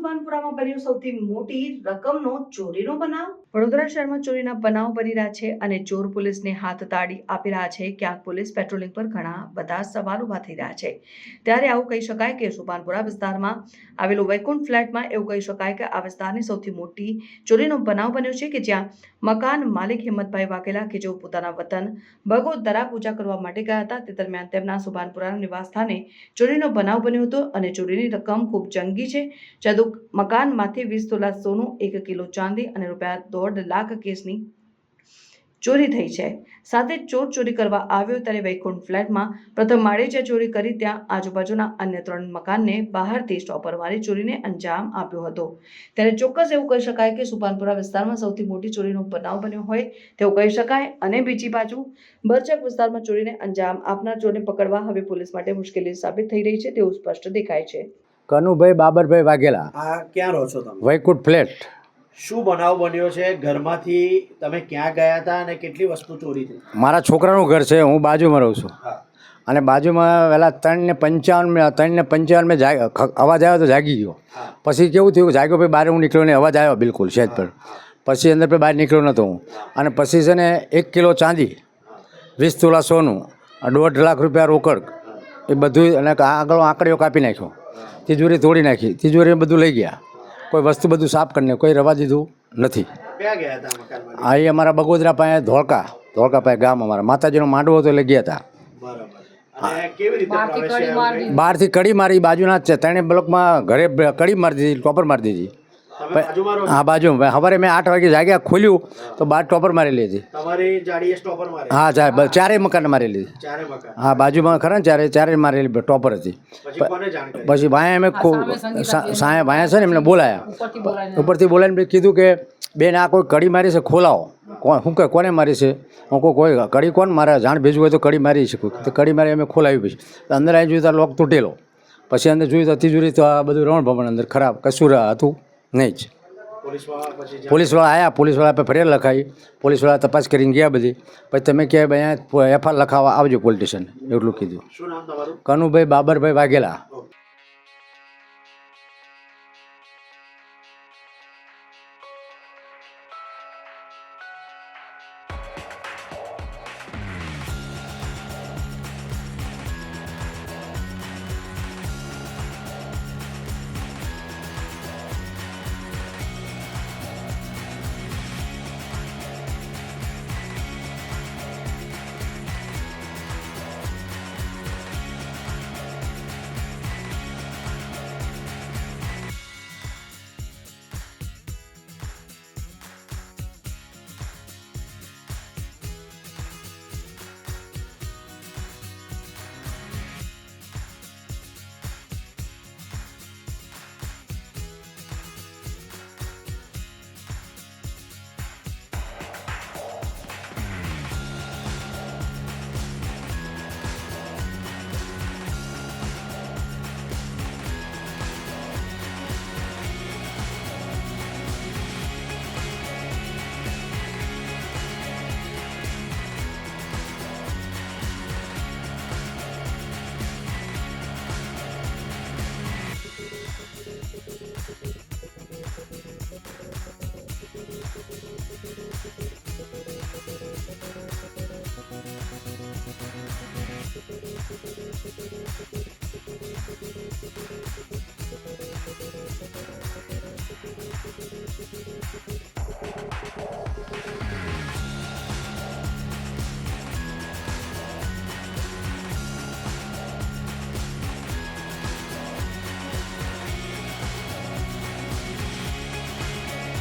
સુભાનપુરામાં બન્યો સૌથી મોટી રકમનો ચોરીનો બનાવ। વડોદરા શહેરમાં ચોરીના બનાવ બની રહ્યા છે અને ચોર પોલીસને હાથ તાળી આપી રહ્યા છે। ક્યાંક પોલીસ પેટ્રોલિંગ પર ઘણા બધા સવાલ ઉભા થઈ રહ્યા છે, ત્યારે આવું કહી શકાય કે સુભાનપુરા વિસ્તારમાં આવેલો વૈકુંઠ ફ્લેટમાં એવું કહી શકાય કે આ વિસ્તારની સૌથી મોટી ચોરીનો બનાવ બન્યો છે કે જ્યાં મકાન માલિક હિંમતભાઈ વાઘેલા કે જેઓ પોતાના વતન બગોદરા પૂજા કરવા માટે ગયા હતા, તે દરમિયાન તેમના સુભાનપુરા નિવાસ સ્થાને ચોરીનો બનાવ બન્યો હતો અને ચોરીની રકમ ખૂબ જંગી છે। જ્યાં મકાનમાંથી 20 તોલા સોનું, 1 કિલો ચાંદી અને ₹1.5 લાખ કેસની ચોરી થઈ છે। સાથે ચોર ચોરી કરવા આવ્યો ત્યારે વૈકુંઠ ફ્લેટમાં પ્રથમ માળે જ્યાં ચોરી કરી ત્યાં આજુબાજુના અન્ય 3 મકાનને બહારથી સ્ટોપર મારી ચોરીને અંજામ આપ્યો હતો। ત્યારે ચોક્કસ એવું કહી શકાય કે સુભાનપુરા વિસ્તારમાં સૌથી મોટી ચોરીનો બનાવ બન્યો હોય તેવું કહી શકાય। અને બીજી બાજુ બરચક વિસ્તારમાં ચોરીને અંજામ આપનાર ચોરને પકડવા હવે પોલીસ માટે મુશ્કેલી સાબિત થઈ રહી છે તેવું સ્પષ્ટ દેખાય છે। કનુભાઈ બાબરભાઈ વાઘેલા। આ ક્યાં રહો છો તમે? વૈકુંઠ ફ્લેટ। શું બનાવ બન્યો છે? ઘરમાંથી તમે ક્યાં ગયા હતા અને કેટલી વસ્તુ ચોરી થઈ? મારા છોકરાનું ઘર છે, હું બાજુમાં રહું છું અને બાજુમાં વહેલા 3:55 મેં અવાજ આવ્યો તો જાગી ગયો। પછી કેવું થયું, જાગ્યો પછી બહાર હું નીકળ્યો ને અવાજ આવ્યો બિલકુલ સહેજ પર, પછી અંદર પર બહાર નીકળ્યો નહોતો હું। અને પછી છે ને 1 કિલો ચાંદી, 20 તોલા સોનું, ₹1.5 લાખ રોકડ, એ બધું, અને આગળ આંકડીઓ કાપી નાખ્યો, તિજોરી તોડી નાખી, તિજોરી બધું લઈ ગયા, કોઈ વસ્તુ બધું સાફ કરીને કોઈ રવા દીધું નથી। ક્યાં ગયા હતા મકાનમાં? આ એ અમારા બગોદરા પાસે ધોળકા પાસે ગામ, અમારા માતાજીનો માંડવો હતો એટલે ગયા હતા। બરાબર। અને કેવી રીતે પ્રવેશ્યા? બહારથી કડી મારી, બાજુના જ છે, 3 બ્લોકમાં ઘરે કડી મારી દીધી, ટોપર મારી દીધી। તમે બાજુમાં રહો છો? હા, બાજુમાં। સવારે મેં 8 વાગે જાગ્યા, ખોલ્યું તો બહાર ટોપર મારી લીધી। તમારી જાડીએ સ્ટોપર મારે? હા, ચારેય મકાન મારી લીધી। ચારે મકાન? હા, બાજુમાં ખરા ને ચારે મારેલી ટોપર હતી। પછી કોને જાણ કરી? પછી ભાઈ અમે ભાઈ છે ને એમને બોલાયા, ઉપરથી બોલાવીને કીધું કે બેન આ કોઈ કડી મારી છે, ખોલાવો। શું કહે કોને મારી છે? હું કહું કોઈ કડી કોણ મારે, જાણ ભેજવું હોય તો કડી મારી છે તો કડી મારી અમે ખોલાવી। પછી અંદર આવી જોયું તો લોક તૂટેલો, પછી અંદર જોયું તો તિજોરી તો આ બધું રણ ભવન અંદર ખરાબ, કશું હતું નહીં જ। પોલીસવાળા આવ્યા, પોલીસવાળા ફરિયાદ લખાવી, પોલીસવાળા તપાસ કરીને ગયા બધી, પછી તમે કે અહીંયા FIR લખાવવા આવજો પોલીસ સ્ટેશન, એટલું કીધું। શું નામ તમારું? કનુભાઈ બાબરભાઈ વાઘેલા।